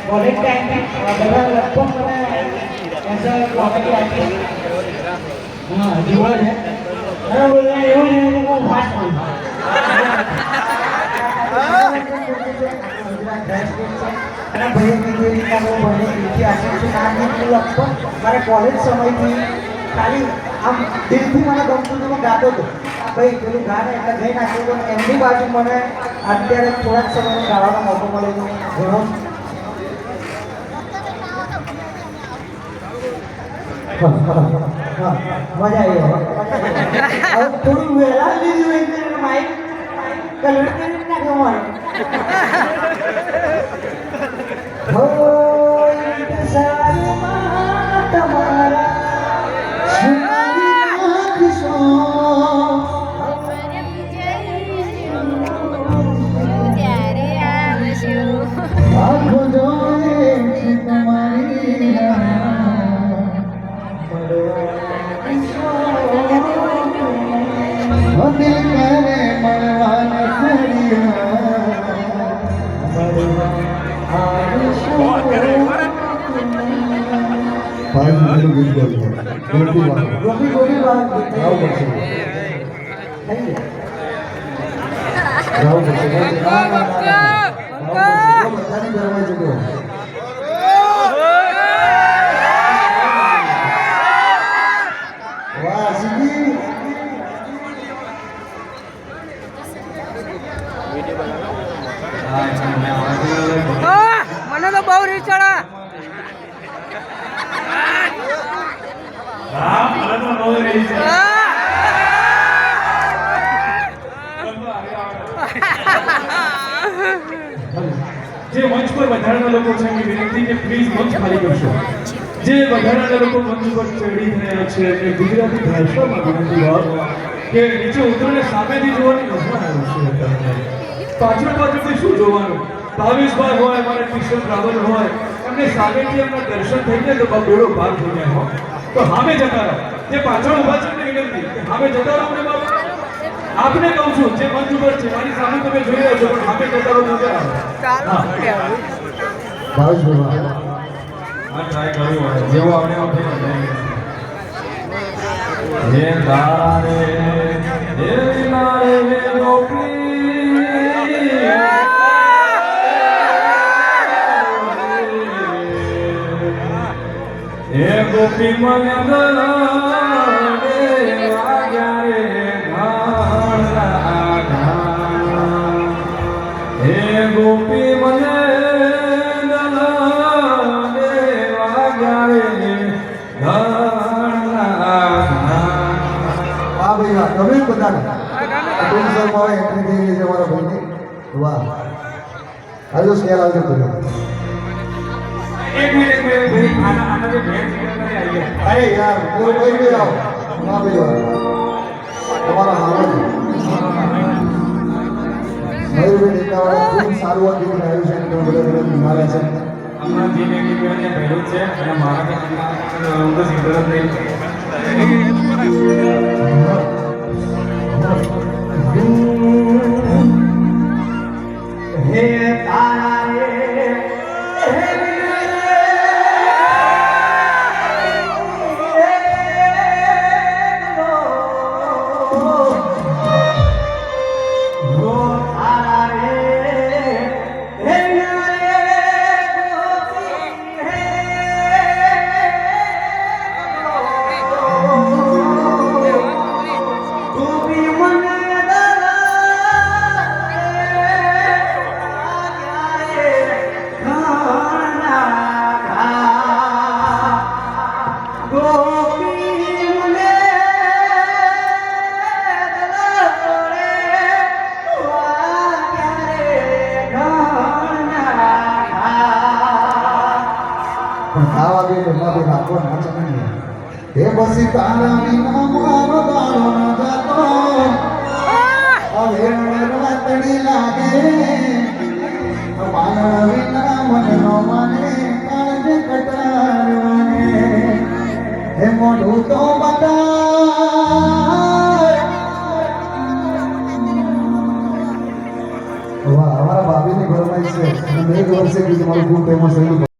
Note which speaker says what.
Speaker 1: College ટાઈમથી બધા લગભગ મને એઝ અ કોમેડી આર્ટિસ્ટ જીવો છે અને બધા એવું છે કે બહુ ફાસ્ટ હોય અને ભાઈ બીજી રીતના બહુ ભણે બીજી આશિક છે નાની લગભગ મારે કોલેજ સમયથી ખાલી આમ દિલથી મને ગમતું હતું ગાતો હતો ભાઈ પેલું ગાને એટલે ગઈ નાખ્યું હતું એમની બાજુ મને અત્યારે થોડાક સમયનો ગાવાનો મોકો મળે તો ઘણો મજા આવી હવે થોડું વહેલા લીધું માઇક કલર કરી નાખ્યો મારે તમારા
Speaker 2: મને તો બહુ રીચ ચડા
Speaker 3: જે મંચ પર વધારાના લોકો છે એમની વિનંતી કે પ્લીઝ મંચ ખાલી કરશો જે વધારાના લોકો મંચ પર ચડી રહ્યા છે એ ગુજરાતી ભાષામાં વિનંતી હોય કે નીચે ઉતરીને સામેથી જોવાની મજા આવે છે પાછળથી શું જોવાનું ભાવેશભાઈ હોય અમારા કિશોર રાવલ હોય એમને સામેથી એમના દર્શન થઈ જાય તો બેડો પાર થઈ જાય હો તો સામે જતા રહો જે પાછળ ઊભા છે એમને વિનંતી કે સામે જતા રહો ને બાબા આપને કહું છું જે મંચ ઉપર છે મારી સામે તમે જોઈ રહ્યા છો પણ સામે જતા રહો નજર આવે ટ્રાય કર્યું જેવો આપણે હે તારે હે નારે હે ગોપી મને હે ગોપી મને
Speaker 1: ગમે બધાને એન્ટ્રી થઈ ગઈ છે અમારા ભાઈની વાહ હજુ સ્કેલ આવજો કર્યો
Speaker 3: એક મિનિટ ભાઈ આના જે ભેટ છે
Speaker 1: અરે યાર કોઈ કોઈ બી આવો ના ભાઈ તમારા હાલ મયુરભાઈ દેખાવા ખૂબ સારું આ ગીત ગાયું છે તો બધા બધા નિહાળે છે
Speaker 3: હમણાં જે મેં ગીત પહેલું છે અને મારા હું તો સિંગર જ નહીં
Speaker 1: હે તારા રે હે બસી તારા વિના મારો દાડો ન જાતો હવે રાતડી લાગે મારા વિના મન નો માને કાળજ કટારવાને હે મોઢું તો બતા
Speaker 4: છે અને મેઘ વર્ષે ગીત મારું ખૂબ ફેમસ થયું.